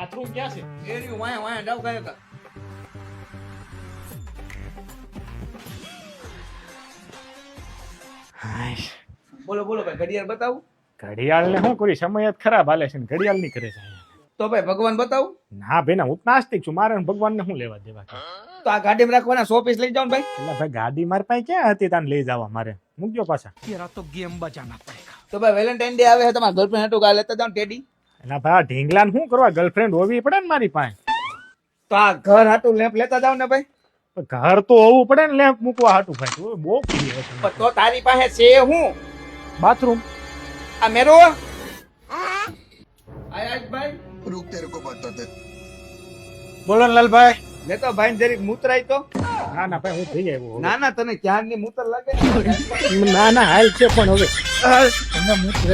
Bathroom ક્યાં છે? એ રહ્યું વાયા વાયા જાવ કયો કા બોલો બોલો ભાઈ ઘડિયાળ બતાવું ઘડિયાળ ને શું કરી? સમય જ ખરાબ હાલે છે ને ઘડિયાળ ની કરે છે. તો ભાઈ ભગવાન બતાવું ના ભાઈ ના, હું તો નાસ્તિક છું, મારે ભગવાન ને શું લેવા દેવા છે? તો આ ગાડીમાં રાખવાના 100 પીસ લઈ જાવ ને ભાઈ એટલે ભાઈ ગાડી મારી પાસે ક્યાં હતી તાને લઈ જવા? મારે મૂકજો પાછા. તો ભાઈ વેલેન્ટાઇન ડે આવે છે તમારા ગર્લફ્રેન્ડ હતું કા લેતા જાવ ને ટેડી એટલે ભાઈ આ ઢીંગલા ને શું કરવા? ગર્લફ્રેન્ડ હોવી પડે ને મારી પાસે. તો આ ઘર હાટું લેમ્પ લેતા જાવ ને ભાઈ પણ ઘર તો હોવું પડે ને લેમ્પ મૂકવા હાટું ભાઈ. તું બહુ પ્રિય છે. પણ તો તારી પાસે છે હું બાથરૂમ આ મેરો આય ભાઈ रुक तेरे को बताते બોલો ને લાલભાઈ. લેતો ભાઈ જરીક મૂતરાય તો ના ના ભાઈ હું થઈ આવ્યો હવે. ના ના તને ક્યાં ની મૂતર લાગે ના ના હાલ છે પણ હવે તમે મૂત્ર